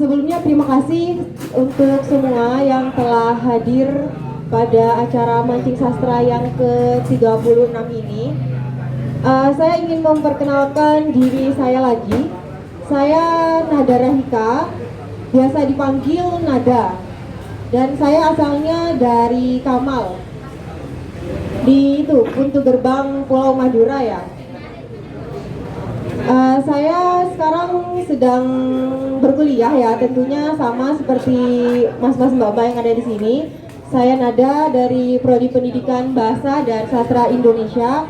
Sebelumnya terima kasih untuk semua yang telah hadir pada acara Mancing Sastra yang ke-36 ini. Saya ingin memperkenalkan diri saya lagi. Saya Nada Rahika, biasa dipanggil Nada. Dan saya asalnya dari Kamal, di Pintu Gerbang Pulau Madura ya. Saya sekarang sedang berkuliah ya, tentunya sama seperti mas-mas mbak-mbak yang ada di sini. Saya Nada dari Prodi Pendidikan Bahasa dan Sastra Indonesia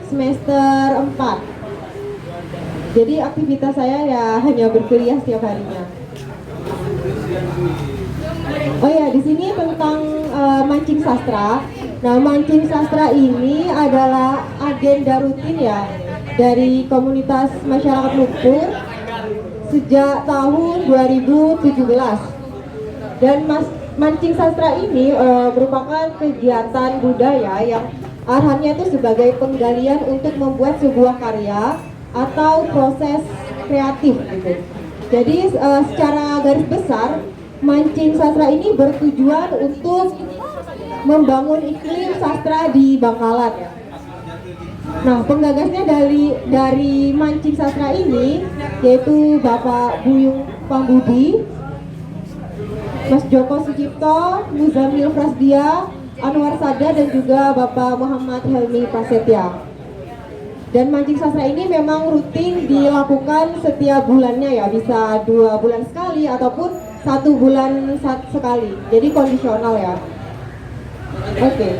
semester 4. Jadi aktivitas saya ya hanya berkuliah setiap harinya. Oh ya, di sini tentang mancing sastra. Nah, mancing sastra ini adalah agenda rutin ya dari komunitas masyarakat lumpur sejak tahun 2017. Dan mancing sastra ini merupakan kegiatan budaya yang arahannya itu sebagai penggalian untuk membuat sebuah karya atau proses kreatif gitu. Jadi secara garis besar mancing sastra ini bertujuan untuk membangun iklim sastra di Bangkalan ya. Nah, penggagasnya dari mancing sastra ini yaitu Bapak Buyung Pambudi, Mas Joko Sucipto, Muzamil Prasdia, Anwar Sada, dan juga Bapak Muhammad Helmi Prasetya. Dan mancing sastra ini memang rutin dilakukan setiap bulannya ya, bisa 2 bulan sekali ataupun 1 bulan sekali. Jadi kondisional ya. Oke.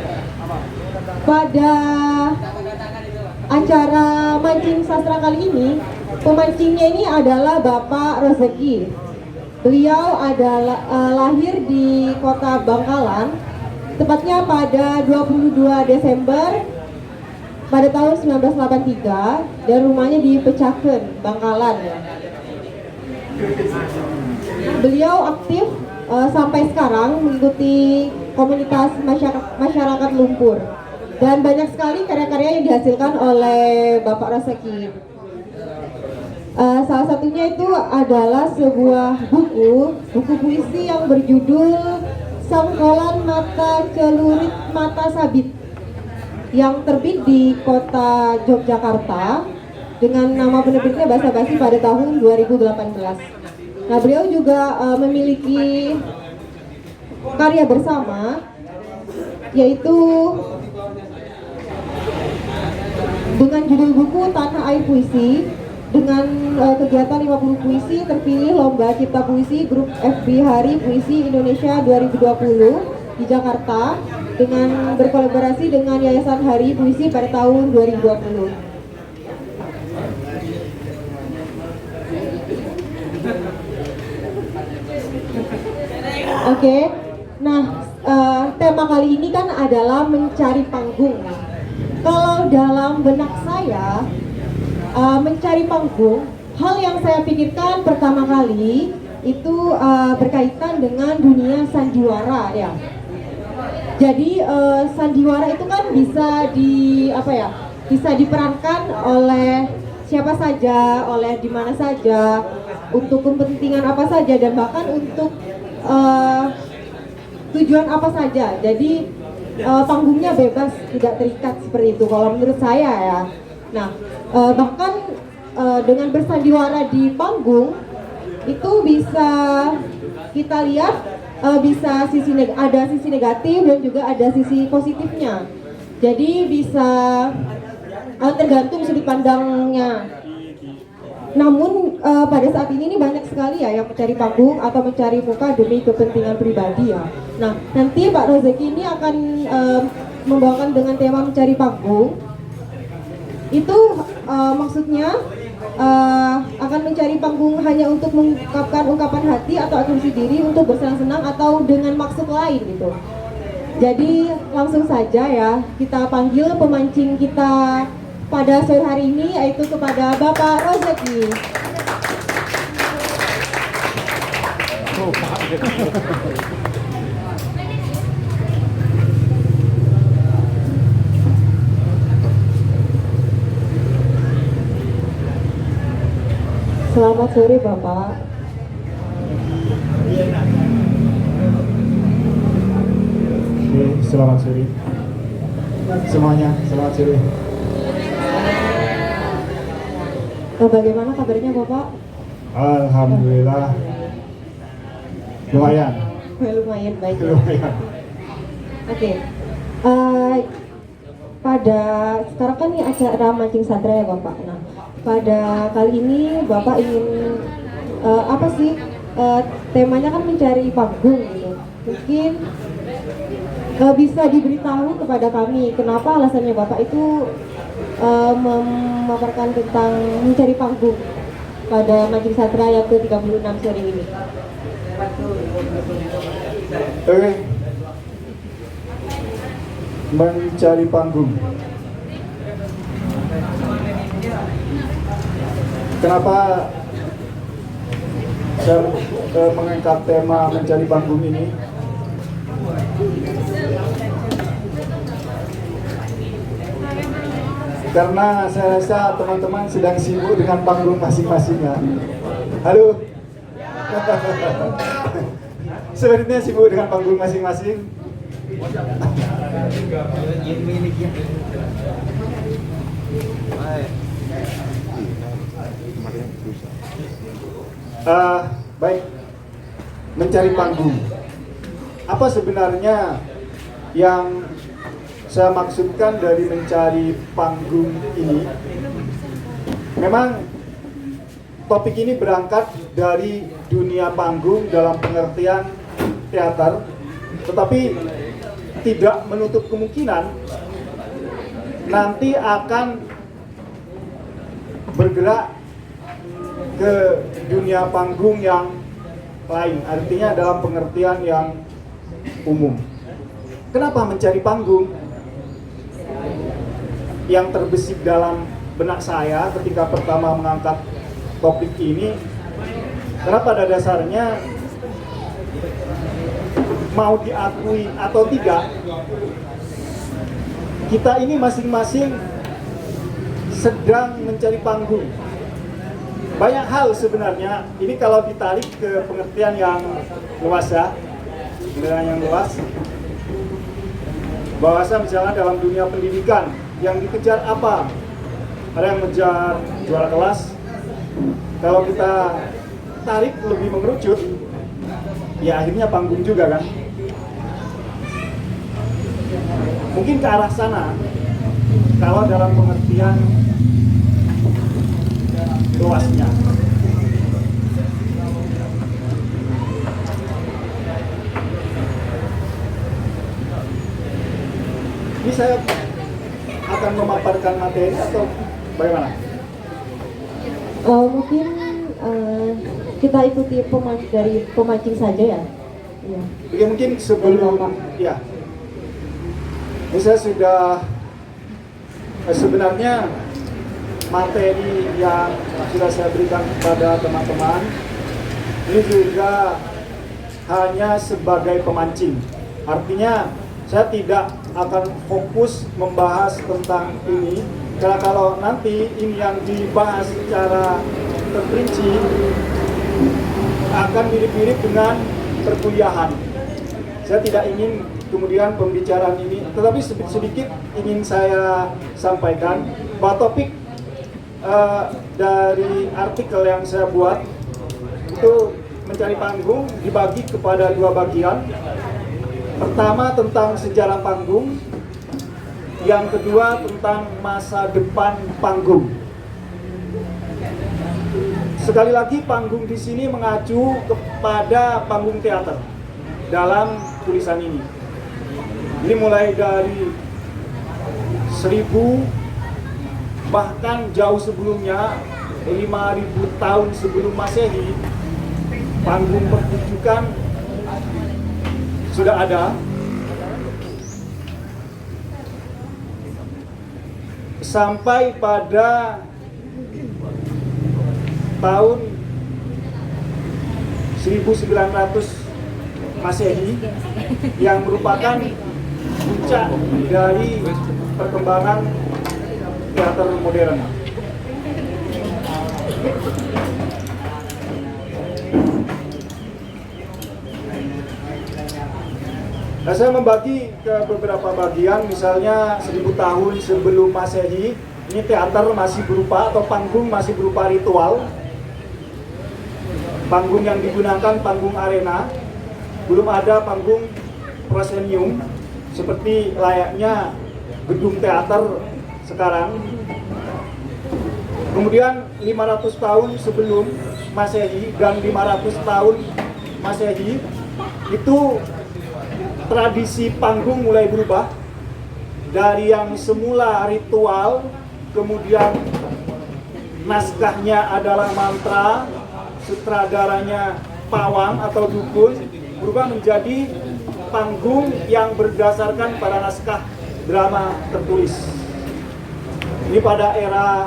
Pada acara mancing sastra kali ini, pemancingnya ini adalah Bapak Rozeki. Beliau adalah lahir di kota Bangkalan, tepatnya pada 22 Desember pada tahun 1983, dan rumahnya di Pecaken, Bangkalan ya. Beliau aktif sampai sekarang mengikuti komunitas masyarakat lumpur, dan banyak sekali karya-karya yang dihasilkan oleh Bapak Rozeki. Salah satunya itu adalah sebuah buku puisi yang berjudul Sangkolan Mata Celurit Mata Sabit, yang terbit di kota Yogyakarta dengan nama penerbitnya Basa Basi pada tahun 2018. Nah, beliau juga memiliki karya bersama, yaitu dengan judul buku Tanah Air Puisi. Dengan kegiatan 50 puisi terpilih Lomba Cipta Puisi Grup FB Hari Puisi Indonesia 2020 di Jakarta, dengan berkolaborasi dengan Yayasan Hari Puisi pada tahun 2020. Oke. Nah, tema kali ini kan adalah mencari panggung. Kalau dalam benak saya, mencari panggung, hal yang saya pikirkan pertama kali itu berkaitan dengan dunia sandiwara ya. Jadi sandiwara itu kan bisa diperankan oleh siapa saja, oleh di mana saja, untuk kepentingan apa saja, dan bahkan untuk tujuan apa saja. Jadi panggungnya bebas, tidak terikat seperti itu kalau menurut saya ya. Nah, bahkan dengan bersandiwara di panggung itu bisa kita lihat bisa ada sisi negatif dan juga ada sisi positifnya. Jadi bisa tergantung sudut pandangnya. Namun pada saat ini banyak sekali ya yang mencari panggung atau mencari muka demi kepentingan pribadi ya. Nah, nanti Pak Rozeki ini akan membawakan dengan tema mencari panggung. Itu maksudnya akan mencari panggung hanya untuk mengungkapkan ungkapan hati atau asumsi diri untuk bersenang-senang atau dengan maksud lain gitu. Jadi langsung saja ya kita panggil pemancing kita pada sore hari ini, yaitu kepada Bapak Rozeki. Selamat sore Bapak. Oke, selamat sore semuanya, selamat sore. Bagaimana kabarnya Bapak? Alhamdulillah lumayan. Lumayan baik. Lumayan. Oke. Pada sekarang kan ini acara mancing sastra ya Bapak. Nah, pada kali ini Bapak ingin apa sih? Temanya kan mencari panggung gitu. Mungkin bisa diberitahu kepada kami kenapa alasannya Bapak itu memaparkan tentang mencari panggung pada mancing sastra yang ke-36 sore ini. Oke. Mencari panggung. Kenapa saya mengangkat tema mencari panggung ini? Karena saya rasa teman-teman sedang sibuk dengan panggung masing-masingnya. Halo. Sebenarnya sibuk dengan panggung masing-masing. Baik, mencari panggung. Apa sebenarnya yang saya maksudkan dari mencari panggung ini? Memang topik ini berangkat dari dunia panggung dalam pengertian teater, tetapi tidak menutup kemungkinan nanti akan bergerak ke dunia panggung yang lain, artinya dalam pengertian yang umum. Kenapa mencari panggung? Yang terbesit dalam benak saya ketika pertama mengangkat topik ini, karena pada dasarnya mau diakui atau tidak, kita ini masing-masing sedang mencari panggung. Banyak hal sebenarnya, ini kalau ditarik ke pengertian yang luas ya, pengertian yang luas, bahwasa misalnya dalam dunia pendidikan, yang dikejar apa? Ada yang mengejar juara kelas. Kalau kita tarik lebih mengerucut, ya akhirnya panggung juga kan. Mungkin ke arah sana, kalau dalam pengertian luasnya. Ini saya akan memaparkan materi atau bagaimana? Mungkin kita ikuti dari pemancing saja ya. Ya. Oke, mungkin sebelum ya, ini saya sudah sebenarnya materi yang sudah saya berikan kepada teman-teman ini juga hanya sebagai pemancing. Artinya saya tidak akan fokus membahas tentang ini, karena kalau nanti ini yang dibahas secara terperinci akan mirip-mirip dengan perkuliahan. Saya tidak ingin kemudian pembicaraan ini, tetapi sedikit ingin saya sampaikan bahwa topik dari artikel yang saya buat itu mencari panggung dibagi kepada dua bagian. Pertama tentang sejarah panggung, yang kedua tentang masa depan panggung. Sekali lagi, panggung di sini mengacu kepada panggung teater dalam tulisan ini. Ini mulai dari 1000, bahkan jauh sebelumnya, 5000 tahun sebelum Masehi, panggung pertunjukan sudah ada. Sampai pada tahun 1900 Masehi, yang merupakan puncak dari perkembangan teater modern. Nah, saya membagi ke beberapa bagian, misalnya 1000 tahun sebelum Masehi, ini teater masih berupa atau panggung masih berupa ritual. Panggung yang digunakan panggung arena, belum ada panggung proscenium seperti layaknya gedung teater sekarang. Kemudian 500 tahun sebelum Masehi dan 500 tahun Masehi itu tradisi panggung mulai berubah dari yang semula ritual, kemudian naskahnya adalah mantra, sutradaranya pawang atau dukun, berubah menjadi panggung yang berdasarkan pada naskah drama tertulis. Ini pada era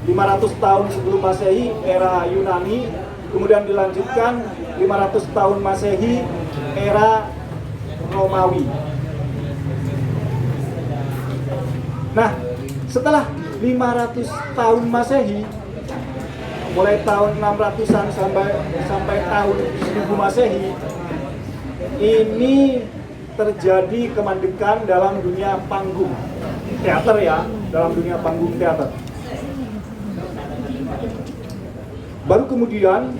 500 tahun sebelum Masehi, era Yunani, kemudian dilanjutkan 500 tahun Masehi, era Romawi. Nah, setelah 500 tahun Masehi, mulai tahun 600-an sampai tahun 1000 Masehi, ini terjadi kemandekan dalam dunia panggung teater ya, dalam dunia panggung teater. Baru kemudian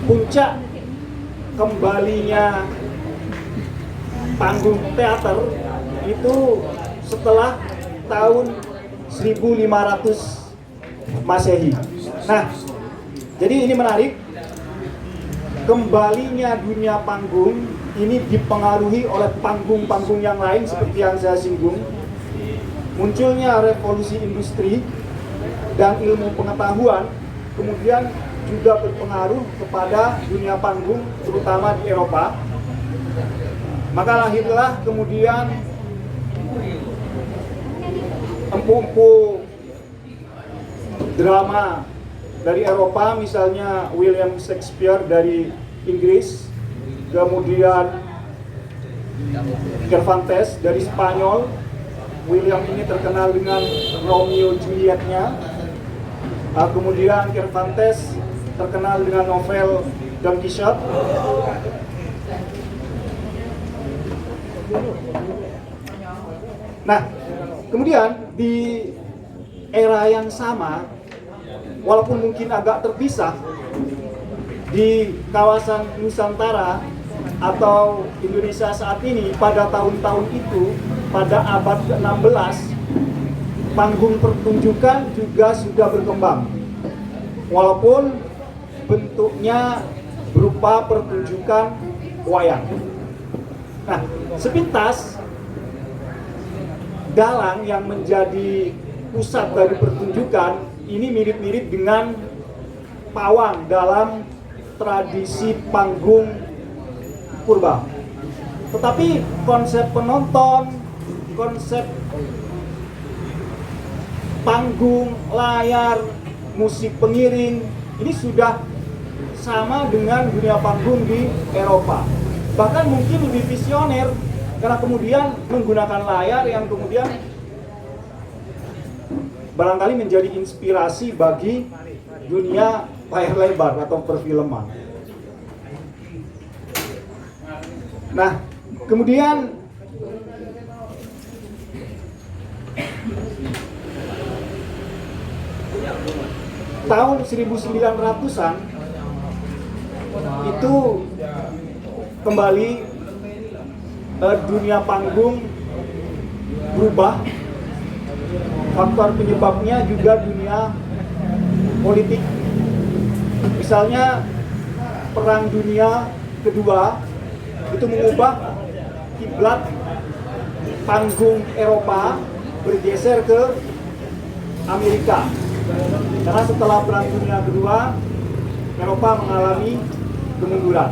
puncak kembalinya panggung teater itu setelah tahun 1500 Masehi. Nah, jadi ini menarik. Kembalinya dunia panggung ini dipengaruhi oleh panggung-panggung yang lain seperti yang saya singgung. Munculnya revolusi industri dan ilmu pengetahuan kemudian juga berpengaruh kepada dunia panggung terutama di Eropa. Maka lahirlah kemudian empu-empu drama dari Eropa, misalnya William Shakespeare dari Inggris, kemudian Cervantes dari Spanyol. William ini terkenal dengan Romeo Juliet-nya. Kemudian Cervantes terkenal dengan novel Don Quixote. Nah, kemudian di era yang sama, walaupun mungkin agak terpisah, di kawasan Nusantara atau Indonesia saat ini pada tahun-tahun itu, pada abad ke-16, panggung pertunjukan juga sudah berkembang. Walaupun bentuknya berupa pertunjukan wayang. Nah, sepintas dalang yang menjadi pusat dari pertunjukan ini mirip-mirip dengan pawang dalam tradisi panggung purba. Tetapi konsep penonton, konsep panggung, layar, musik pengiring ini sudah sama dengan dunia panggung di Eropa. Bahkan mungkin lebih visioner karena kemudian menggunakan layar yang kemudian barangkali menjadi inspirasi bagi dunia layar lebar atau perfilman. Nah, kemudian tahun 1900-an itu kembali dunia panggung berubah. Faktor penyebabnya juga dunia politik. Misalnya Perang Dunia Kedua itu mengubah kiblat panggung Eropa bergeser ke Amerika. Karena setelah Perang Dunia Kedua, Eropa mengalami kemunduran.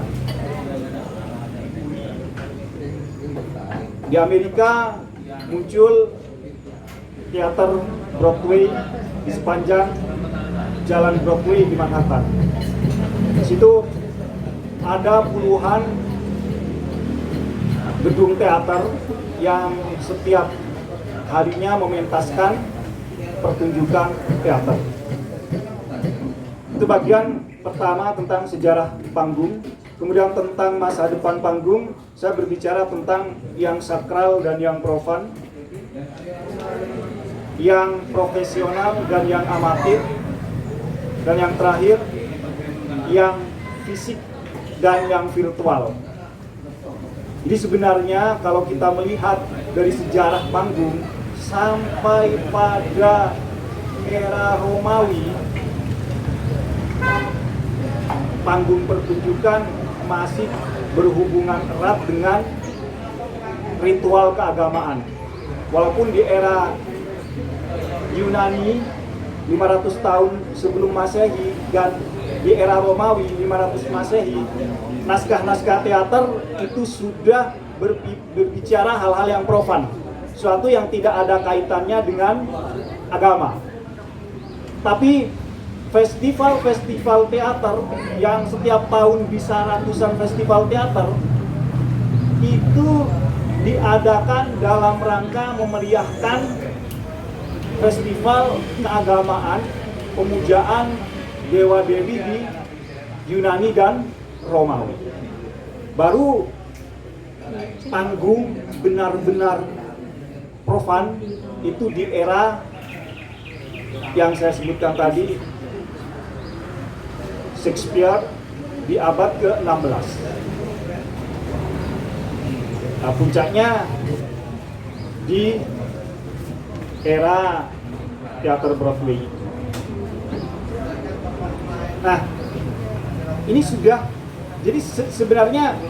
Di Amerika muncul teater Broadway di sepanjang jalan Broadway di Manhattan. Di situ ada puluhan gedung teater yang setiap harinya mementaskan pertunjukan teater. Itu bagian pertama tentang sejarah panggung. Kemudian tentang masa depan panggung, saya berbicara tentang yang sakral dan yang profan, yang profesional dan yang amatir, dan yang terakhir, yang fisik dan yang virtual. Jadi sebenarnya kalau kita melihat dari sejarah panggung sampai pada era Romawi, panggung pertunjukan masih berhubungan erat dengan ritual keagamaan. Walaupun di era Yunani 500 tahun sebelum Masehi dan di era Romawi 500 Masehi, naskah-naskah teater itu sudah berbicara hal-hal yang profan, suatu yang tidak ada kaitannya dengan agama. Tapi festival-festival teater yang setiap tahun bisa ratusan festival teater itu diadakan dalam rangka memeriahkan festival keagamaan, pemujaan dewa-dewi di Yunani dan Romawi. Baru panggung benar-benar profan itu di era yang saya sebutkan tadi, Shakespeare di abad ke-16. Nah, puncaknya di era teater Broadway. Nah, ini sudah, jadi sebenarnya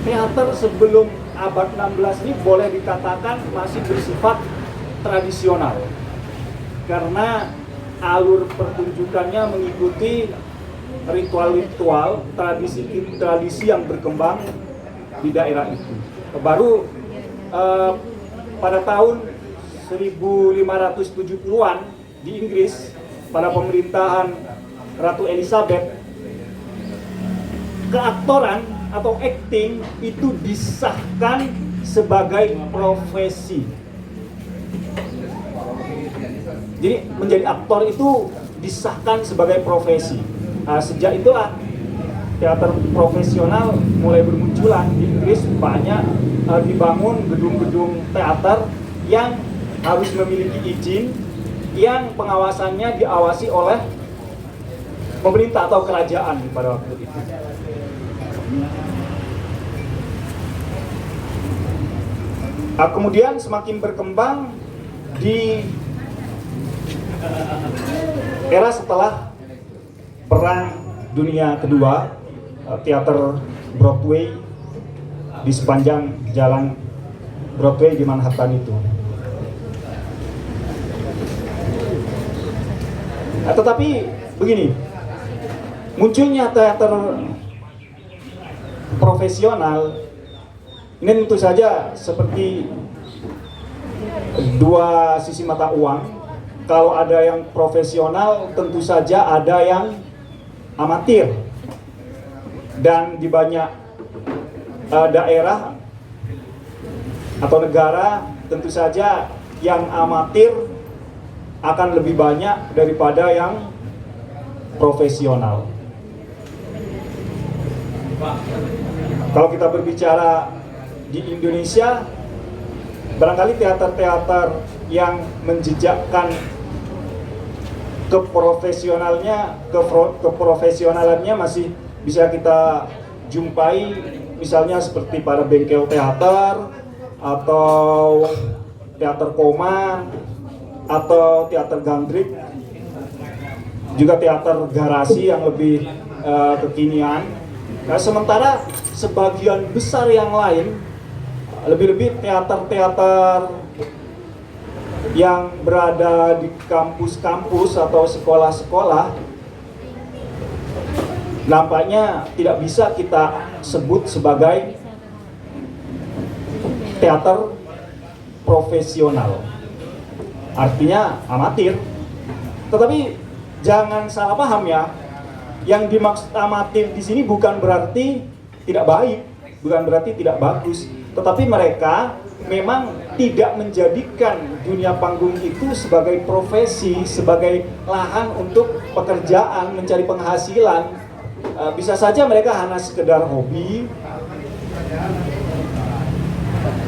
teater sebelum abad 16 ini boleh dikatakan masih bersifat tradisional, karena alur pertunjukannya mengikuti ritual-ritual, tradisi yang berkembang di daerah itu. Baru pada tahun 1570-an di Inggris, pada pemerintahan Ratu Elizabeth, keaktoran atau acting itu disahkan sebagai profesi. Jadi menjadi aktor itu disahkan sebagai profesi. Nah, sejak itulah teater profesional mulai bermunculan di Inggris. Banyak dibangun gedung-gedung teater yang harus memiliki izin, yang pengawasannya diawasi oleh pemerintah atau kerajaan pada waktu itu. Nah, kemudian semakin berkembang di era setelah Perang Dunia Kedua, teater Broadway di sepanjang jalan Broadway di Manhattan itu. Nah, tetapi begini, munculnya teater profesional ini tentu saja seperti dua sisi mata uang. Kalau ada yang profesional, tentu saja ada yang amatir. Dan di banyak daerah atau negara, tentu saja yang amatir akan lebih banyak daripada yang profesional. Kalau kita berbicara di Indonesia, barangkali teater-teater yang menjejakkan keprofesionalannya masih bisa kita jumpai, misalnya seperti pada Bengkel Teater atau Teater Koma atau Teater Gandrik, juga teater garasi yang lebih kekinian. Nah, sementara sebagian besar yang lain, lebih-lebih teater-teater yang berada di kampus-kampus atau sekolah-sekolah, nampaknya tidak bisa kita sebut sebagai teater profesional. Artinya amatir. Tetapi jangan salah paham ya, yang dimaksud amatir di sini bukan berarti tidak baik, bukan berarti tidak bagus, tetapi mereka memang tidak menjadikan dunia panggung itu sebagai profesi, sebagai lahan untuk pekerjaan, mencari penghasilan. bisa saja mereka hanya sekedar hobi,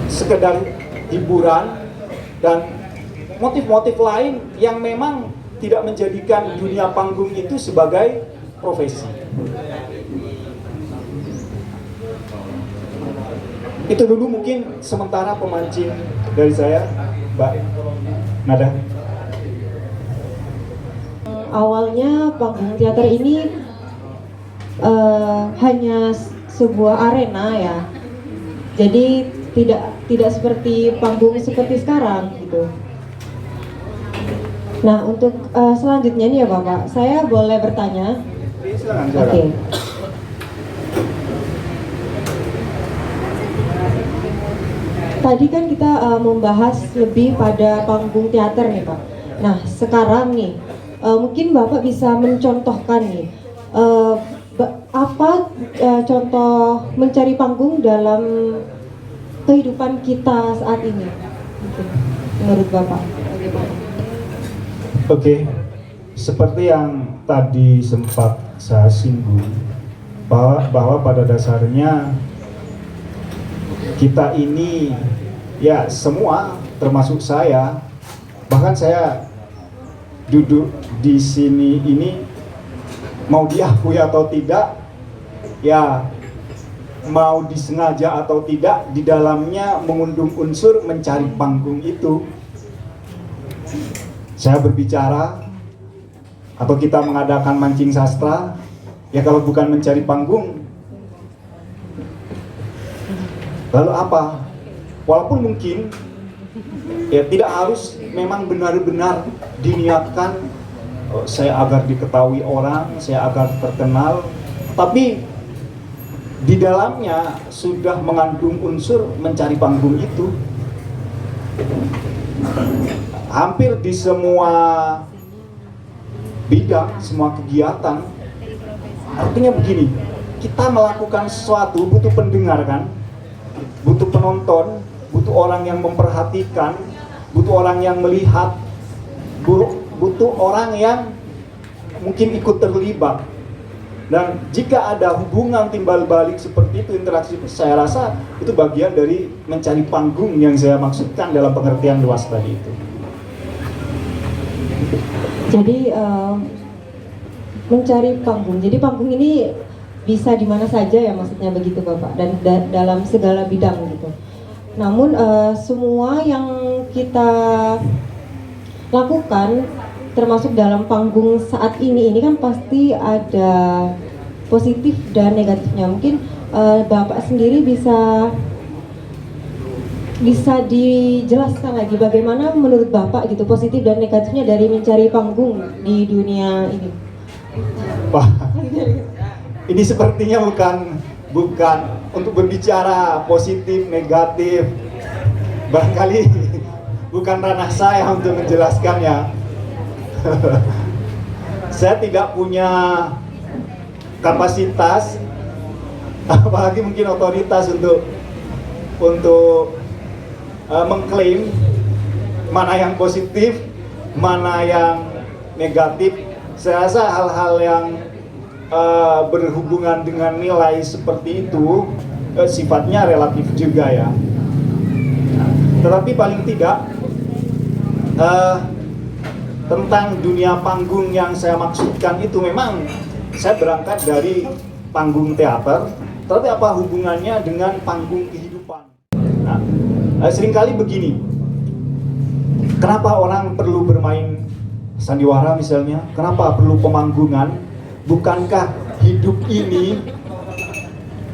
sekedar hiburan, dan motif-motif lain yang memang tidak menjadikan dunia panggung itu sebagai profesi. Itu dulu mungkin sementara pemancing dari saya, Mbak Nada. Awalnya panggung teater ini hanya sebuah arena ya, jadi tidak seperti panggung seperti sekarang gitu. Nah, untuk selanjutnya nih ya Bapak, saya boleh bertanya? Silakan. Oke. Tadi kan kita membahas lebih pada panggung teater nih Pak. Nah, sekarang nih mungkin Bapak bisa mencontohkan nih apa contoh mencari panggung dalam kehidupan kita saat ini, gitu, menurut Bapak bagaimana? Oke, seperti yang tadi sempat saya singgung, bahwa pada dasarnya kita ini, ya semua termasuk saya, bahkan saya duduk di sini ini mau diakui atau tidak, ya mau disengaja atau tidak, di dalamnya mengundung unsur mencari panggung itu. Saya berbicara atau kita mengadakan mancing sastra, ya kalau bukan mencari panggung, lalu apa? Walaupun mungkin ya tidak harus memang benar-benar diniatkan saya agar diketahui orang, saya agar terkenal, tapi di dalamnya sudah mengandung unsur mencari panggung itu. Hampir di semua bidang, semua kegiatan. Artinya begini, kita melakukan sesuatu butuh pendengar kan, butuh penonton, butuh orang yang memperhatikan, butuh orang yang melihat, butuh orang yang mungkin ikut terlibat. Dan jika ada hubungan timbal balik seperti itu, interaksi, saya rasa itu bagian dari mencari panggung yang saya maksudkan dalam pengertian luas tadi itu. Jadi mencari panggung. Jadi panggung ini bisa di mana saja ya, maksudnya begitu Bapak, dan dalam segala bidang gitu. Namun semua yang kita lakukan termasuk dalam panggung saat ini kan pasti ada positif dan negatifnya. Mungkin Bapak sendiri bisa dijelaskan lagi bagaimana menurut Bapak gitu positif dan negatifnya dari mencari panggung di dunia ini. Wah, ini sepertinya bukan untuk berbicara positif negatif, barangkali bukan ranah saya untuk menjelaskannya. Saya tidak punya kapasitas, apalagi mungkin otoritas untuk mengklaim mana yang positif, mana yang negatif. Saya rasa hal-hal yang berhubungan dengan nilai seperti itu sifatnya relatif juga ya. Tetapi paling tidak tentang dunia panggung yang saya maksudkan itu memang saya berangkat dari panggung teater, tapi apa hubungannya dengan panggung kehidupan? Nah, seringkali begini, kenapa orang perlu bermain sandiwara misalnya? Kenapa perlu pemanggungan? Bukankah hidup ini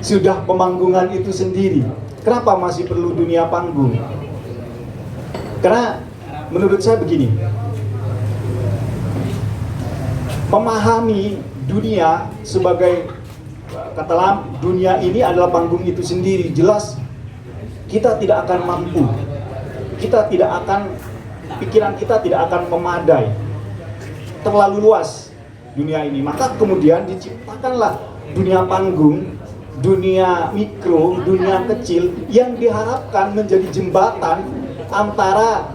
sudah pemanggungan itu sendiri? Kenapa masih perlu dunia panggung? Karena menurut saya begini, memahami dunia sebagai katakanlah dunia ini adalah panggung itu sendiri, jelas kita tidak akan mampu, kita tidak akan, pikiran kita tidak akan memadai, terlalu luas dunia ini. Maka kemudian diciptakanlah dunia panggung, dunia mikro, dunia kecil yang diharapkan menjadi jembatan antara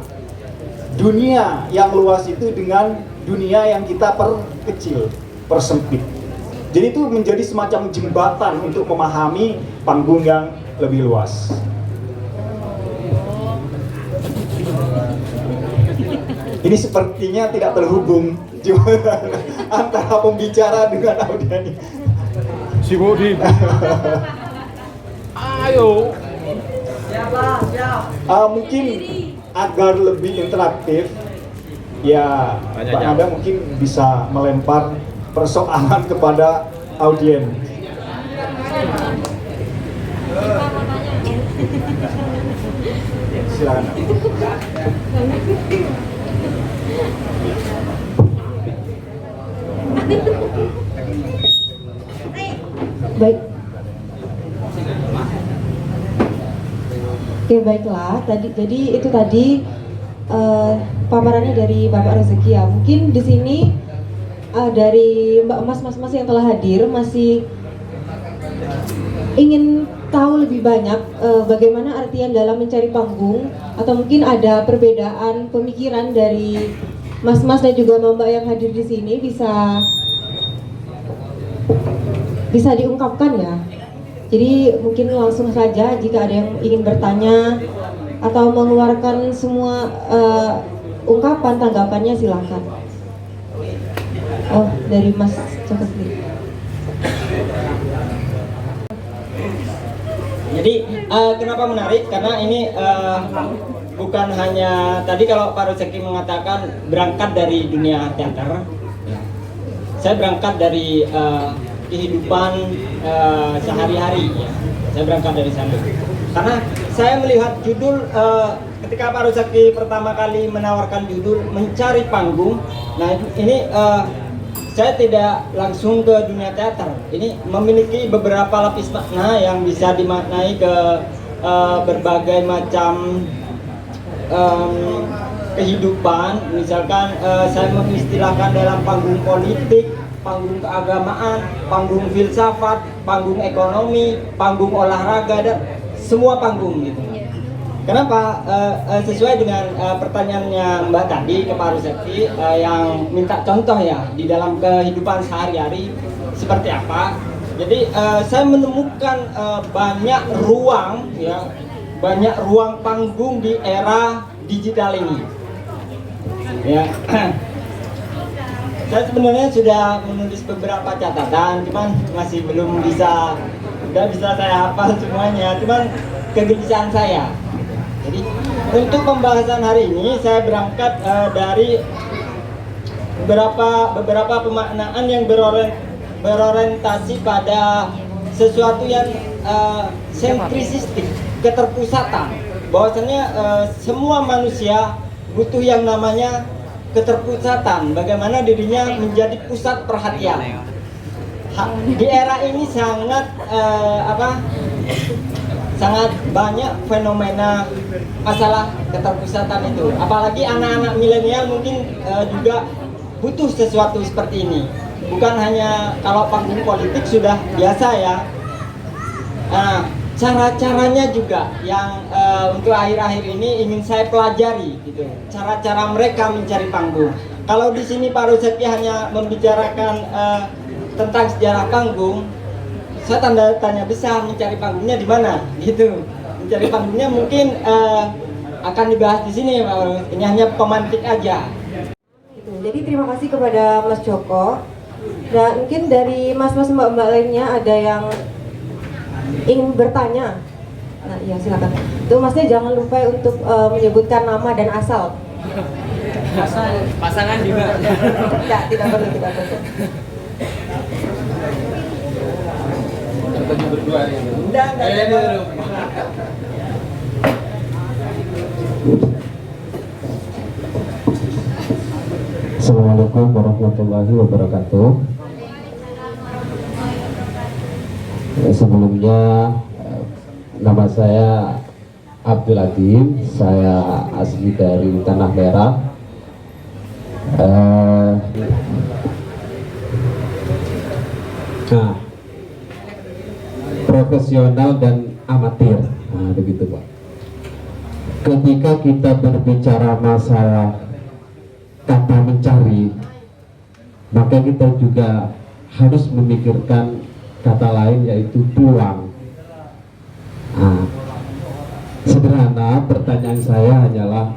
dunia yang luas itu dengan dunia yang kita perkecil, persempit. Jadi itu menjadi semacam jembatan untuk memahami panggung yang lebih luas. Ini sepertinya tidak terhubung antara pembicara dengan audiens. Si Budi. Ayo. Mungkin agar lebih interaktif, ya Pak Nada mungkin bisa melempar persoalan kepada audiens. Silakan. Baik. Oke, baiklah. Jadi itu tadi paparannya dari Bapak Rezeki ya. Mungkin di sini dari Mbak Mas yang telah hadir masih ingin tahu lebih banyak bagaimana artian dalam mencari panggung, atau mungkin ada perbedaan pemikiran dari Mas dan juga Mbak yang hadir di sini bisa diungkapkan ya. Jadi mungkin langsung saja jika ada yang ingin bertanya atau mengeluarkan semua ungkapan tanggapannya silakan. Oh, dari Mas Joko sendiri. Jadi kenapa menarik? Karena ini bukan hanya tadi kalau Pak Rezeki mengatakan berangkat dari dunia teater, saya berangkat dari kehidupan sehari-hari. Ya. Saya berangkat dari sana. Karena saya melihat judul ketika Pak Rezeki pertama kali menawarkan judul mencari panggung. Nah ini saya tidak langsung ke dunia teater. Ini memiliki beberapa lapis makna yang bisa dimaknai ke berbagai macam kehidupan. Misalkan saya mengistilahkan dalam panggung politik, panggung keagamaan, panggung filsafat, panggung ekonomi, panggung olahraga, dan semua panggung gitu. Kenapa? Sesuai dengan pertanyaannya Mbak tadi ke Pak Rezeki yang minta contoh ya di dalam kehidupan sehari-hari seperti apa. Jadi saya menemukan banyak ruang ya, banyak ruang panggung di era digital ini. Ya. Saya sebenarnya sudah menulis beberapa catatan, cuman masih belum bisa saya hafal semuanya, cuman kegelisahan saya. Jadi untuk pembahasan hari ini saya berangkat dari beberapa pemaknaan yang berorientasi pada sesuatu yang sentrisistik, keterpusatan. Bahwasanya semua manusia butuh yang namanya keterpusatan, bagaimana dirinya menjadi pusat perhatian. Di era ini sangat sangat banyak fenomena masalah keterpusatan itu. Apalagi anak-anak milenial mungkin juga butuh sesuatu seperti ini. Bukan hanya kalau panggung politik sudah biasa ya. Cara-caranya juga yang untuk akhir-akhir ini ingin saya pelajari gitu. Cara-cara mereka mencari panggung. Kalau di sini Pak Rezeki hanya membicarakan tentang sejarah panggung, saya tanda tanya besar, mencari panggungnya di mana gitu. Mencari panggungnya mungkin akan dibahas di sini Pak. Ini hanya pemantik aja. Jadi terima kasih kepada Mas Joko. Dan mungkin dari mas-mas mbak-mbak lainnya ada yang ingin bertanya. Nah, iya silakan. Tuh Masnya jangan lupa untuk menyebutkan nama dan asal. Pasangan juga. Tidak perlu. Berdua ya. Assalamualaikum warahmatullahi wabarakatuh. Sebelumnya nama saya Abdul Adim, saya asli dari Tanah Merah. Profesional dan amatir, begitu Pak. Ketika kita berbicara masalah kata mencari, maka kita juga harus memikirkan kata lain yaitu peluang. Nah, sederhana, pertanyaan saya hanyalah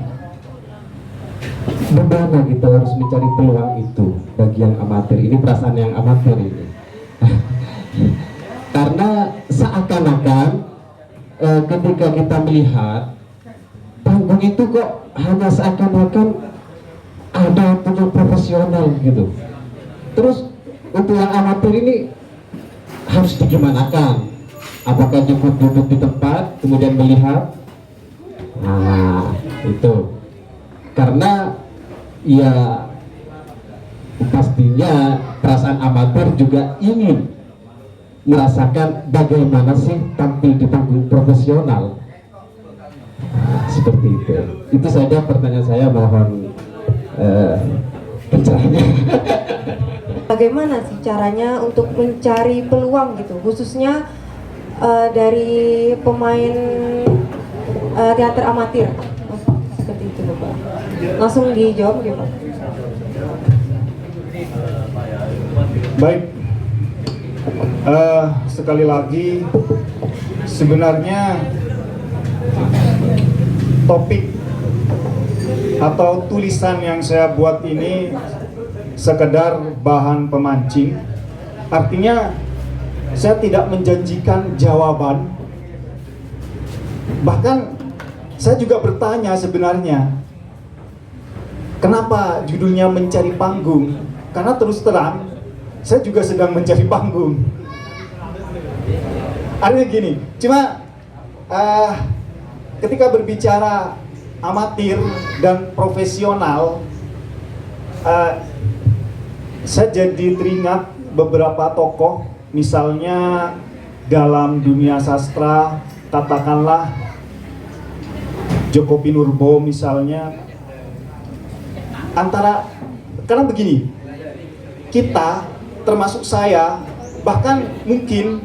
bagaimana kita harus mencari peluang itu bagi yang amatir. Ini perasaan yang amatir ini. Karena seakan-akan ketika kita melihat panggung itu kok hanya seakan-akan ada punya profesional gitu. Terus untuk yang amatir ini harus digimanakan? Apakah cukup duduk di tempat kemudian melihat? Nah, itu karena ya pastinya perasaan amatir juga ingin merasakan bagaimana sih tampil di panggung profesional. Nah, seperti itu. Itu saja pertanyaan saya, mohon pencerahannya. Bagaimana sih caranya untuk mencari peluang gitu, khususnya dari pemain teater amatir? Seperti itu Bapak. Langsung dijawab gitu Pak. Baik, sekali lagi sebenarnya topik atau tulisan yang saya buat ini sekedar bahan pemancing. Artinya saya tidak menjanjikan jawaban. Bahkan saya juga bertanya sebenarnya, kenapa judulnya mencari panggung? Karena terus terang saya juga sedang mencari panggung. Artinya gini, cuma ketika berbicara amatir dan profesional, saya jadi teringat beberapa tokoh, misalnya dalam dunia sastra, katakanlah Djoko Pinurbo misalnya. Karena begini, kita termasuk saya, bahkan mungkin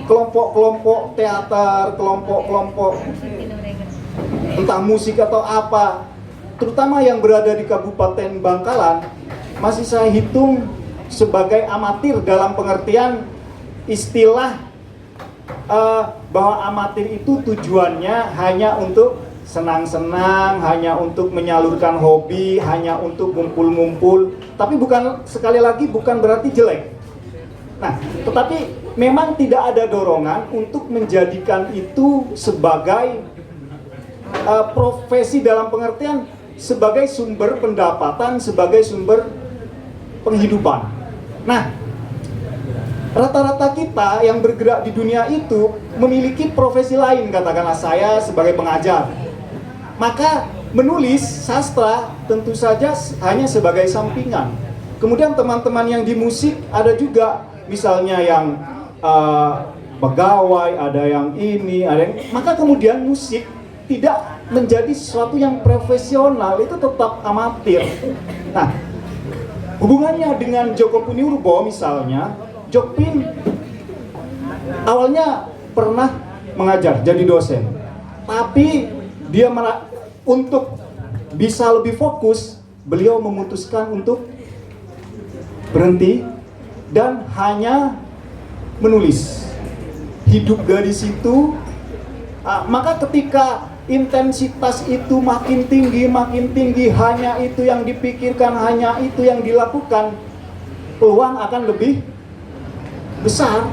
kelompok-kelompok teater, kelompok-kelompok entah musik atau apa, terutama yang berada di Kabupaten Bangkalan, masih saya hitung sebagai amatir dalam pengertian istilah bahwa amatir itu tujuannya hanya untuk senang-senang, hanya untuk menyalurkan hobi, hanya untuk ngumpul-ngumpul. Tapi sekali lagi bukan berarti jelek. Nah, tetapi memang tidak ada dorongan untuk menjadikan itu sebagai profesi dalam pengertian sebagai sumber pendapatan, sebagai sumber penghidupan. Nah, rata-rata kita yang bergerak di dunia itu memiliki profesi lain, katakanlah saya sebagai pengajar. Maka menulis sastra tentu saja hanya sebagai sampingan. Kemudian teman-teman yang di musik ada juga, misalnya yang pegawai, ada yang ini, ada yang... Maka kemudian musik tidak menjadi sesuatu yang profesional, itu tetap amatir. Nah, hubungannya dengan Djoko Pinurbo misalnya, Jokpin awalnya pernah mengajar, jadi dosen. Tapi dia untuk bisa lebih fokus, beliau memutuskan untuk berhenti dan hanya menulis. Hidup dari situ. Maka ketika intensitas itu makin tinggi, hanya itu yang dipikirkan, hanya itu yang dilakukan, peluang akan lebih besar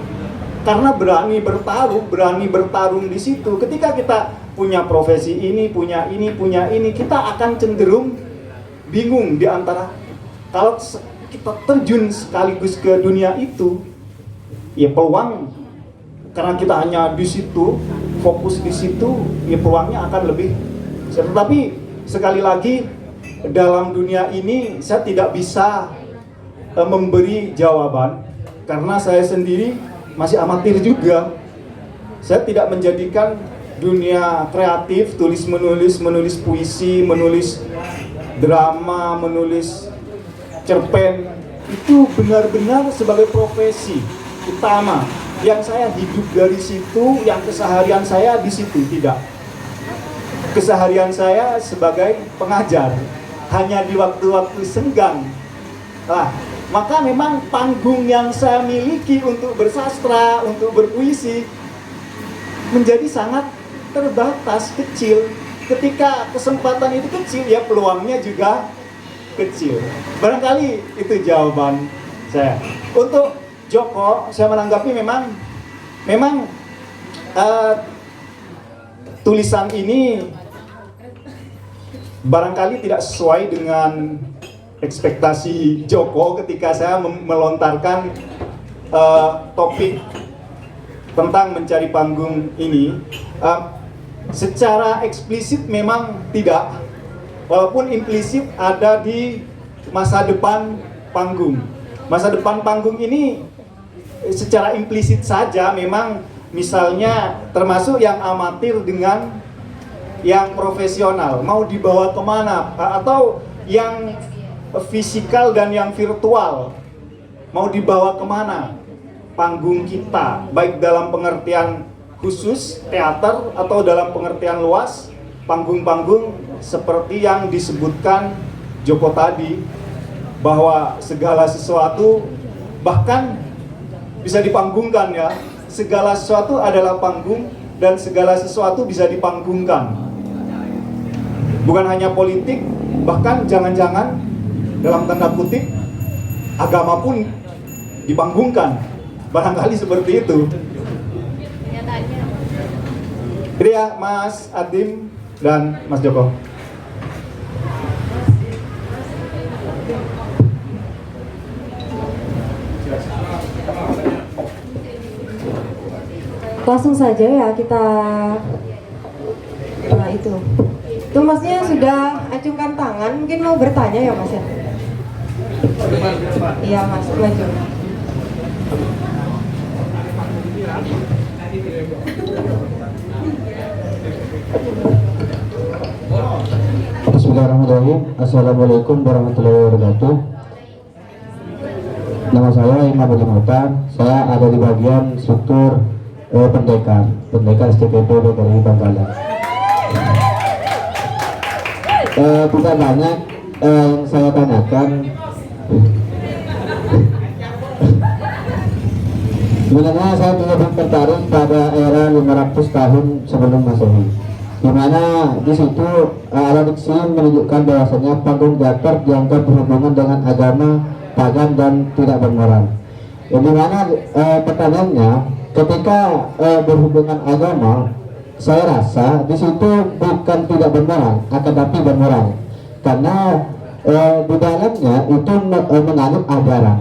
karena berani bertarung di situ. Ketika kita punya profesi ini, punya ini, kita akan cenderung bingung di antara, kalau kita terjun sekaligus ke dunia itu, ya peluang karena kita hanya di situ, fokus di situ, ya peluangnya akan lebih. Tetapi sekali lagi dalam dunia ini saya tidak bisa memberi jawaban karena saya sendiri masih amatir juga. Saya tidak menjadikan dunia kreatif, menulis puisi, menulis drama, menulis cerpen itu benar-benar sebagai profesi utama yang saya hidup dari situ, yang keseharian saya di situ. Tidak. Keseharian saya sebagai pengajar, hanya di waktu-waktu senggang Nah, maka memang panggung yang saya miliki untuk bersastra, untuk berpuisi menjadi sangat terbatas, kecil. Ketika kesempatan itu kecil, ya peluangnya juga kecil. Barangkali itu jawaban saya. Untuk Joko, saya menanggapi memang tulisan ini barangkali tidak sesuai dengan ekspektasi Joko ketika saya melontarkan topik tentang mencari panggung ini. Secara eksplisit memang tidak, walaupun implisit ada di masa depan panggung. Masa depan panggung ini secara implisit saja memang, misalnya termasuk yang amatir dengan yang profesional, mau dibawa kemana, atau yang fisikal dan yang virtual mau dibawa kemana panggung kita, baik dalam pengertian khusus teater atau dalam pengertian luas panggung-panggung seperti yang disebutkan Joko tadi, bahwa segala sesuatu bahkan bisa dipanggungkan ya, segala sesuatu adalah panggung dan segala sesuatu bisa dipanggungkan. Bukan hanya politik, bahkan jangan-jangan dalam tanda kutip agama pun dipanggungkan, barangkali seperti itu. Jadi ya, Mas Adim dan Mas Joko. Langsung saja ya kita, nah itu masnya sudah acungkan tangan, mungkin mau bertanya ya mas ya? Iya mas, maju. Bismillahirrahmanirrahim. Assalamualaikum warahmatullahi wabarakatuh. Nama saya Imam Budi Mutan. Saya ada di bagian struktur pendekan STPP dari Bangkalan. Tidak banyak yang saya tanyakan. Sebenarnya saya lebih tertarik pada era 500 tahun sebelum Masehi, di mana di situ alat diksi menunjukkan bahwasanya panggung teater dianggap berhubungan dengan agama, pagan dan tidak bermoral. Di mana pertanyaannya, ketika berhubungan agama, saya rasa di situ bukan tidak bermoral, akan tapi bermoral, karena di dalamnya itu menganut ajaran.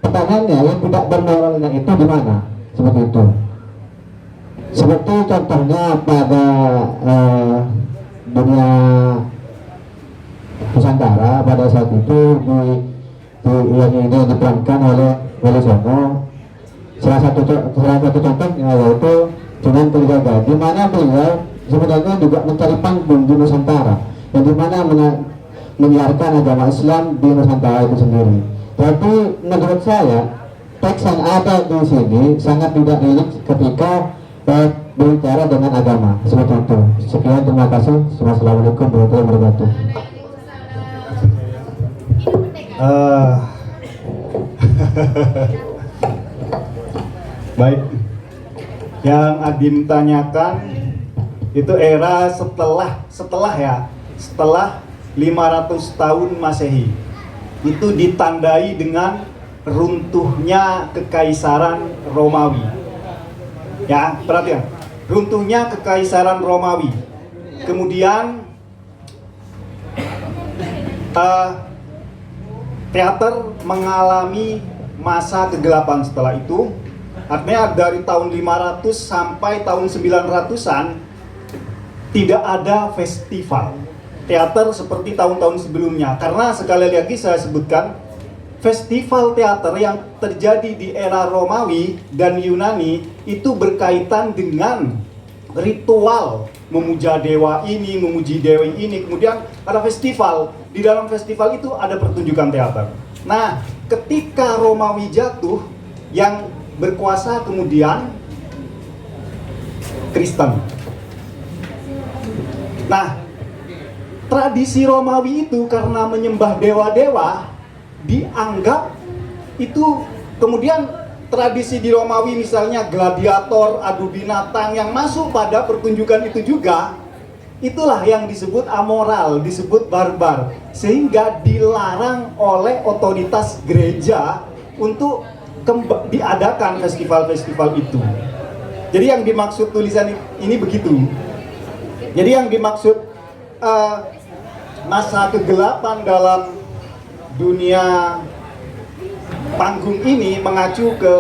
Pertanyaannya, yang tidak bermoralnya itu di mana? Seperti itu. Seperti contohnya pada dunia Nusantara pada saat itu yang ini diperankan oleh Wali Songo. Salah satu contohnya yaitu Sunan Kalijaga, di mana beliau sebenarnya juga mencari panggung di Nusantara, yang di mana menyiarkan agama Islam di Nusantara itu sendiri. Tapi menurut saya teks yang ada di sini sangat tidak relate ketika berbicara dengan agama seperti itu. Sekian, terima kasih. Wassalamualaikum warahmatullahi wabarakatuh. Baik, yang Adim tanyakan itu era setelah 500 tahun Masehi. Itu ditandai dengan runtuhnya Kekaisaran Romawi. Ya, perhatian, runtuhnya Kekaisaran Romawi. Kemudian teater mengalami masa kegelapan setelah itu. Artinya dari tahun 500 sampai tahun 900-an tidak ada festival teater seperti tahun-tahun sebelumnya. Karena sekali lagi saya sebutkan, festival teater yang terjadi di era Romawi dan Yunani itu berkaitan dengan ritual memuja dewa ini, memuji dewi ini. Kemudian ada festival, di dalam festival itu ada pertunjukan teater. Nah, ketika Romawi jatuh, yang berkuasa kemudian Kristen. Nah, tradisi Romawi itu karena menyembah dewa-dewa, dianggap itu kemudian tradisi di Romawi misalnya gladiator, adu binatang yang masuk pada pertunjukan itu juga, itulah yang disebut amoral, disebut barbar, sehingga dilarang oleh otoritas gereja untuk diadakan festival-festival itu. Jadi yang dimaksud tulisan ini begitu. Jadi yang dimaksud masa kegelapan dalam dunia panggung ini mengacu ke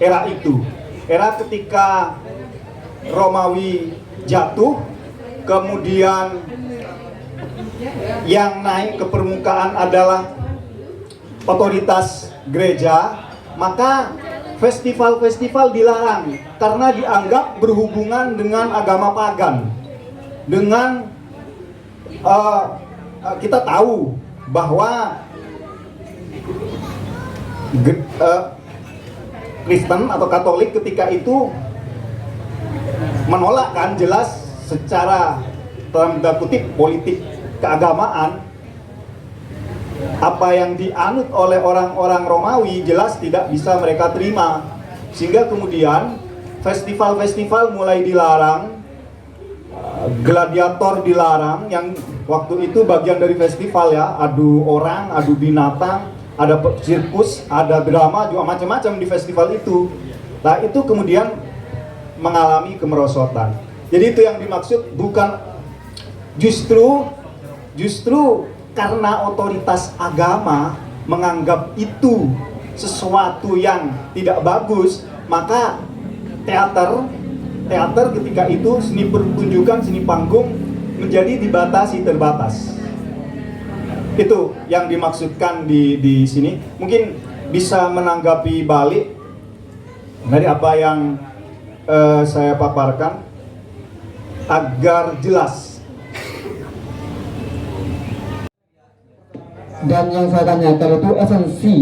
era itu. Era ketika Romawi jatuh, kemudian yang naik ke permukaan adalah otoritas gereja, maka festival-festival dilarang karena dianggap berhubungan dengan agama pagan. Dengan kita tahu bahwa Kristen atau Katolik ketika itu menolak kan jelas secara dalam tanda kutip politik keagamaan, apa yang dianut oleh orang-orang Romawi jelas tidak bisa mereka terima, sehingga kemudian festival-festival mulai dilarang, gladiator dilarang, yang waktu itu bagian dari festival ya, adu orang, adu binatang, ada sirkus, ada drama, juga macam-macam di festival itu. Nah itu kemudian mengalami kemerosotan. Jadi itu yang dimaksud, bukan justru karena otoritas agama menganggap itu sesuatu yang tidak bagus, maka teater ketika itu, seni pertunjukan, seni panggung menjadi dibatasi terbatas. Itu yang dimaksudkan di sini. Mungkin bisa menanggapi balik dari apa yang saya paparkan agar jelas. Dan yang saya tanyakan itu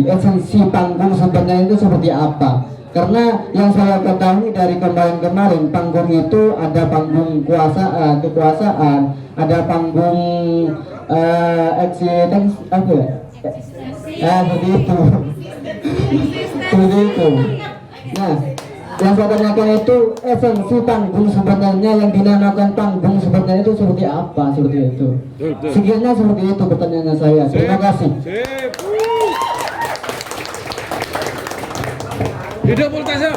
esensi panggung sebenarnya itu seperti apa? Karena yang saya ketahui dari kemarin panggung itu ada panggung kekuasaan, ada panggung eksistensi, apa ya? Seperti itu. Seperti itu. Nah, yang saya tanyakan itu esensi panggung sebenarnya, yang dinamakan panggung sebenarnya itu seperti apa, seperti itu. Sekiranya seperti itu pertanyaannya saya. Terima kasih. Hidup Multazam.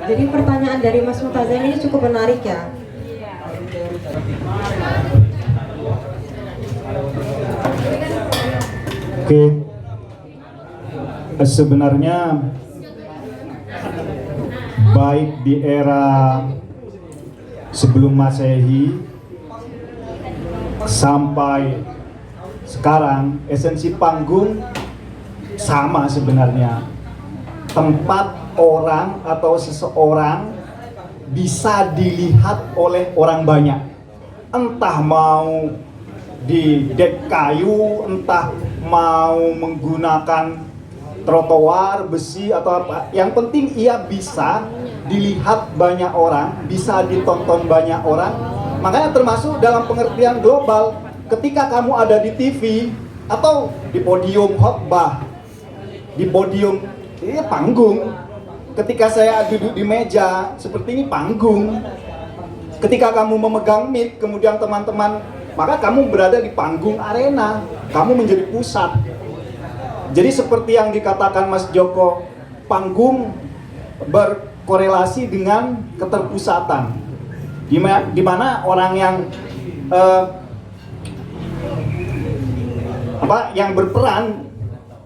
Jadi pertanyaan dari Mas Multazam ini cukup menarik ya. Oke. Sebenarnya baik di era sebelum Masehi sampai sekarang, esensi panggung sama sebenarnya. Tempat orang atau seseorang bisa dilihat oleh orang banyak, entah mau di dek kayu, entah mau menggunakan trotoar besi atau apa, yang penting ia bisa dilihat banyak orang, bisa ditonton banyak orang. Makanya termasuk dalam pengertian global, ketika kamu ada di TV atau di podium khotbah, di podium ini panggung. Ketika saya duduk di meja seperti ini panggung. Ketika kamu memegang mic, kemudian teman-teman, maka kamu berada di panggung arena, kamu menjadi pusat. Jadi seperti yang dikatakan Mas Joko, panggung berkorelasi dengan keterpusatan, di mana orang yang yang berperan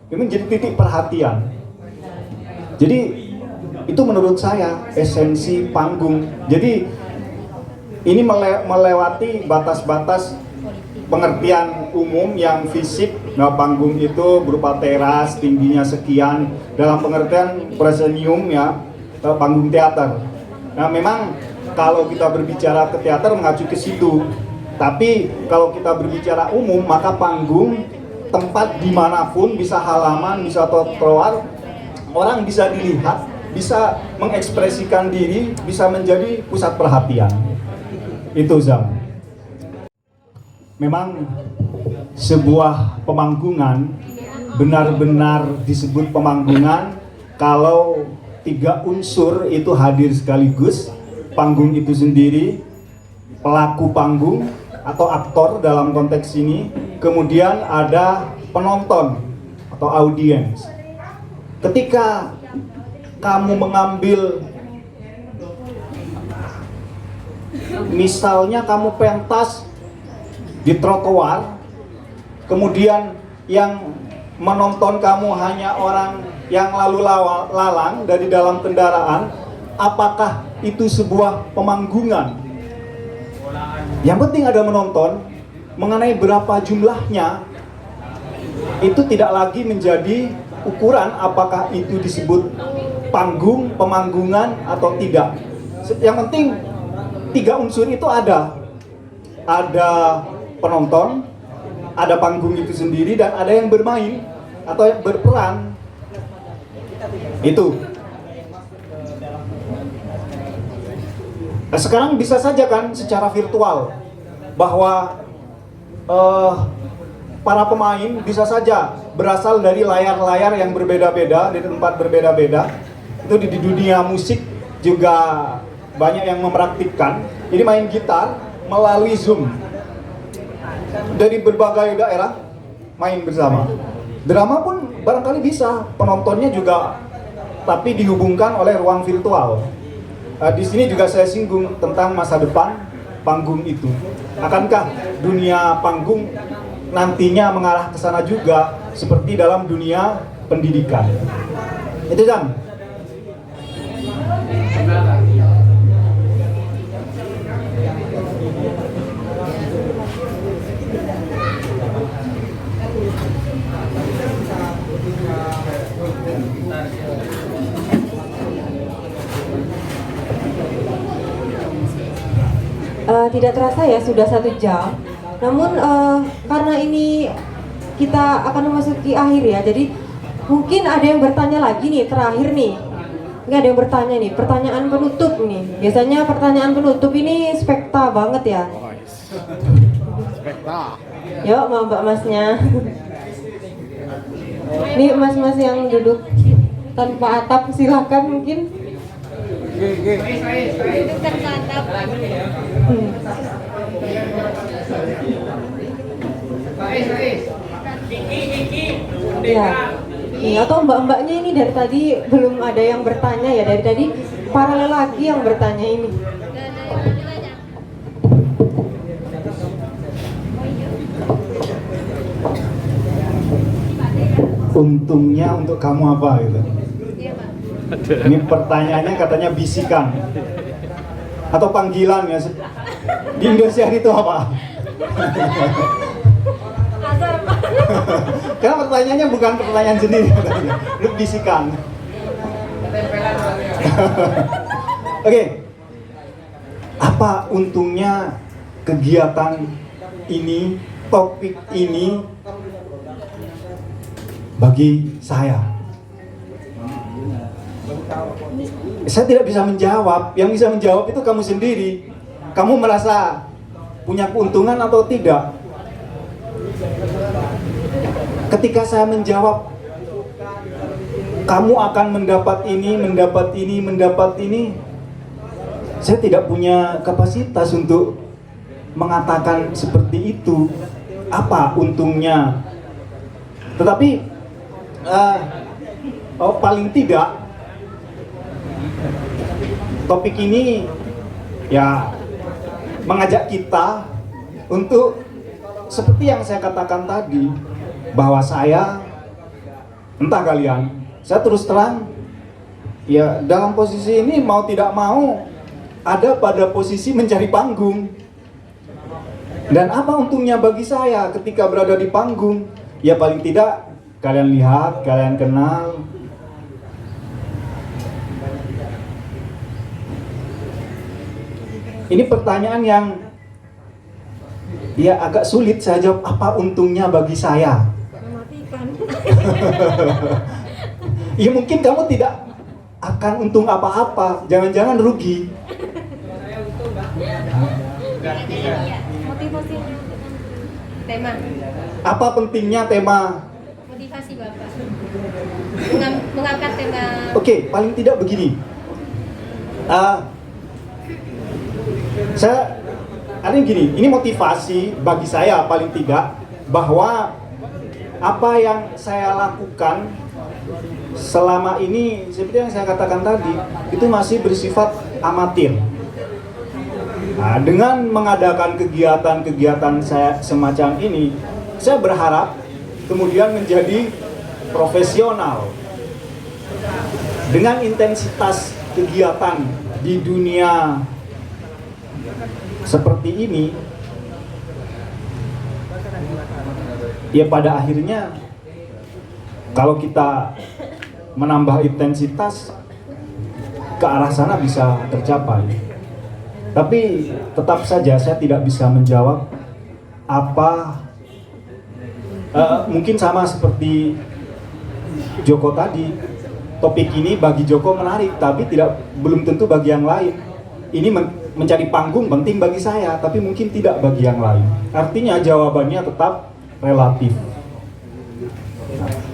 ini menjadi titik perhatian. Jadi itu menurut saya esensi panggung. Jadi ini melewati batas-batas pengertian umum yang fisik. Nah, panggung itu berupa teras, tingginya sekian. Dalam pengertian proscenium ya, panggung teater. Nah, memang kalau kita berbicara ke teater mengacu ke situ. Tapi kalau kita berbicara umum, maka panggung tempat dimanapun, bisa halaman, bisa trotoar, orang bisa dilihat, bisa mengekspresikan diri, bisa menjadi pusat perhatian. Itu Zam. Memang sebuah pemangkungan benar-benar disebut pemangkungan kalau 3 unsur itu hadir sekaligus. Panggung itu sendiri, pelaku panggung atau aktor dalam konteks ini, kemudian ada penonton atau audiens. Ketika kamu mengambil, misalnya kamu pentas di trotoar, kemudian yang menonton kamu hanya orang yang lalu lalang dari dalam kendaraan, apakah itu sebuah pemanggungan? Yang penting ada menonton. Mengenai berapa jumlahnya itu tidak lagi menjadi ukuran apakah itu disebut panggung, pemanggungan atau tidak. Yang penting 3 unsur itu ada. Ada penonton, ada panggung itu sendiri, dan ada yang bermain atau yang berperan. Itu. Nah, sekarang bisa saja kan secara virtual bahwa para pemain bisa saja berasal dari layar-layar yang berbeda-beda, di tempat berbeda-beda. Itu di dunia musik juga banyak yang mempraktikkan. Jadi main gitar melalui Zoom dari berbagai daerah main bersama. Drama pun barangkali bisa, penontonnya juga, tapi dihubungkan oleh ruang virtual. Di sini juga saya singgung tentang masa depan panggung itu. Akankah dunia panggung nantinya mengarah ke sana juga seperti dalam dunia pendidikan? Itu kan? Tidak terasa ya sudah 1 jam. Namun karena ini kita akan memasuki akhir ya, jadi mungkin ada yang bertanya lagi nih, terakhir nih. Nggak ada yang bertanya nih, pertanyaan penutup nih. Biasanya pertanyaan penutup ini spekta banget ya. Yuk, mau mbak masnya. Nih mas-mas yang duduk tanpa atap, silakan mungkin. Ya, iya, atau mbak-mbaknya ini dari tadi belum ada yang bertanya ya, dari tadi para lelaki yang bertanya ini. Untungnya untuk kamu apa gitu? Ini pertanyaannya katanya bisikan atau panggilan ya. Di Indonesia itu apa? Karena pertanyaannya bukan pertanyaan sendiri, lu bisikan. Oke. Apa untungnya kegiatan ini, topik ini bagi saya? Saya tidak bisa menjawab. Yang bisa menjawab itu kamu sendiri. Kamu merasa punya keuntungan atau tidak? Ketika saya menjawab, kamu akan mendapat ini, mendapat ini, mendapat ini, saya tidak punya kapasitas untuk mengatakan seperti itu. Apa untungnya? Tetapi paling tidak topik ini ya mengajak kita untuk seperti yang saya katakan tadi, bahwa saya, entah kalian, saya terus terang ya dalam posisi ini mau tidak mau ada pada posisi mencari panggung. Dan apa untungnya bagi saya ketika berada di panggung? Ya paling tidak kalian lihat, kalian kenal. Ini pertanyaan yang ya agak sulit saya jawab. Apa untungnya bagi saya? Mematikan. Ya mungkin kamu tidak akan untung apa-apa, jangan-jangan rugi. Motivasinya tema. Apa pentingnya tema? Motivasi Bapak mengangkat tema. Oke, paling tidak begini. Saya ada yang gini, ini motivasi bagi saya paling tidak, bahwa apa yang saya lakukan selama ini seperti yang saya katakan tadi itu masih bersifat amatir. Nah, dengan mengadakan kegiatan-kegiatan saya semacam ini, saya berharap kemudian menjadi profesional. Dengan intensitas kegiatan di dunia seperti ini, ya pada akhirnya kalau kita menambah intensitas ke arah sana bisa tercapai. Tapi tetap saja saya tidak bisa menjawab apa, mungkin sama seperti Joko tadi, topik ini bagi Joko menarik, tapi belum tentu bagi yang lain. Ini mencari panggung penting bagi saya, tapi mungkin tidak bagi yang lain. Artinya jawabannya tetap relatif.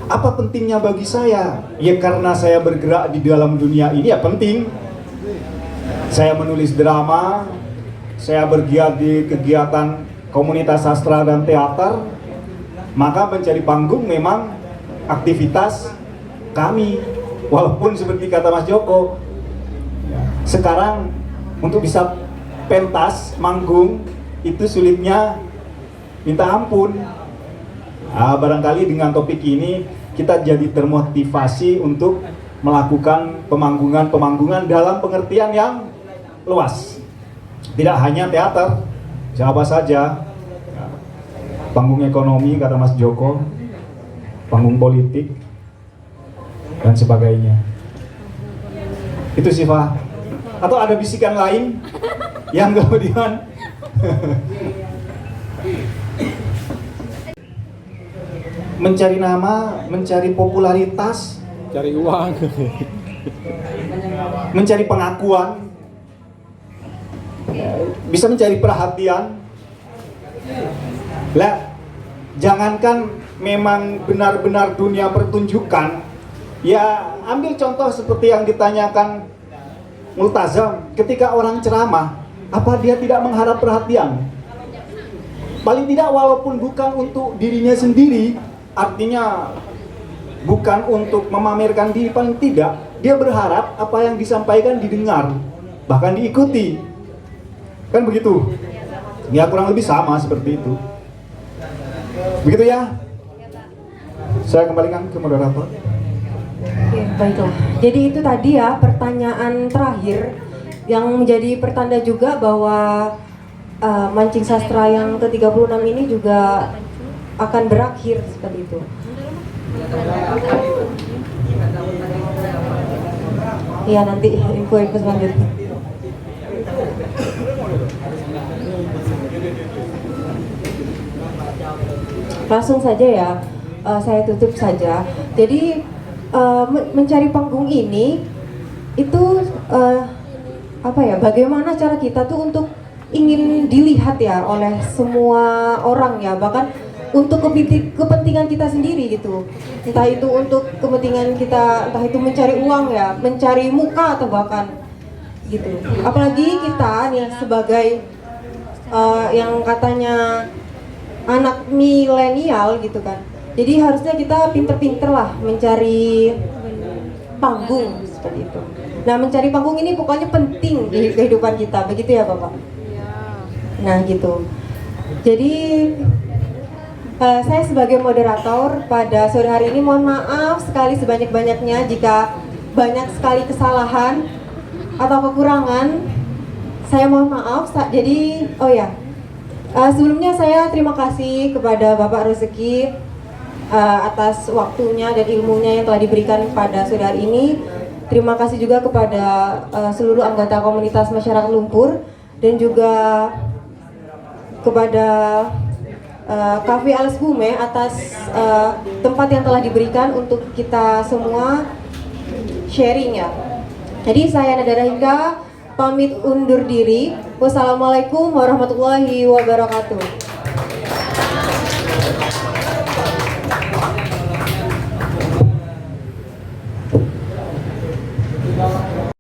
Apa pentingnya bagi saya? Ya karena saya bergerak di dalam dunia ini ya penting. Saya menulis drama, saya bergiat di kegiatan komunitas sastra dan teater, maka mencari panggung memang aktivitas kami. Walaupun seperti kata Mas Joko, sekarang untuk bisa pentas, manggung, itu sulitnya minta ampun. Barangkali dengan topik ini kita jadi termotivasi untuk melakukan pemanggungan dalam pengertian yang luas. Tidak hanya teater, siapa saja. Panggung ekonomi kata Mas Joko, panggung politik, dan sebagainya. Itu sih Pak. Atau ada bisikan lain yang kemudian mencari nama, mencari popularitas, Cari uang. mencari pengakuan, bisa mencari perhatian. Lah, jangankan memang benar-benar dunia pertunjukan, ya ambil contoh seperti yang ditanyakan Multazam, ketika orang ceramah, apa dia tidak mengharap perhatian? Paling tidak walaupun bukan untuk dirinya sendiri, artinya bukan untuk memamerkan diri, paling tidak dia berharap apa yang disampaikan didengar, bahkan diikuti. Kan begitu? Ya kurang lebih sama seperti itu. Begitu ya? Saya kembalikan ke moderator. Oke, baiklah. Jadi itu tadi ya pertanyaan terakhir yang menjadi pertanda juga bahwa mancing sastra yang ke-36 ini juga akan berakhir seperti itu. Iya, nanti info-info selanjutnya. Langsung saja ya, saya tutup saja. Jadi mencari panggung ini itu apa ya? Bagaimana cara kita tuh untuk ingin dilihat ya oleh semua orang ya, bahkan untuk kepentingan kita sendiri gitu. Entah itu untuk kepentingan kita, entah itu mencari uang ya, mencari muka atau bahkan gitu. Apalagi kita nih sebagai yang katanya anak milenial gitu kan. Jadi harusnya kita pinter-pinter lah mencari panggung seperti itu. Nah, mencari panggung ini pokoknya penting di kehidupan kita, begitu ya Bapak? Nah gitu. Jadi saya sebagai moderator pada sore hari ini mohon maaf sekali sebanyak-banyaknya jika banyak sekali kesalahan atau kekurangan. Saya mohon maaf. Jadi sebelumnya saya terima kasih kepada Bapak Rezeki atas waktunya dan ilmunya yang telah diberikan pada sore hari ini. Terima kasih juga kepada seluruh anggota komunitas masyarakat lumpur dan juga kepada Cafe Alas Bume atas tempat yang telah diberikan untuk kita semua sharing ya. Jadi saya Nada Rahingga pamit undur diri. Wassalamualaikum warahmatullahi wabarakatuh.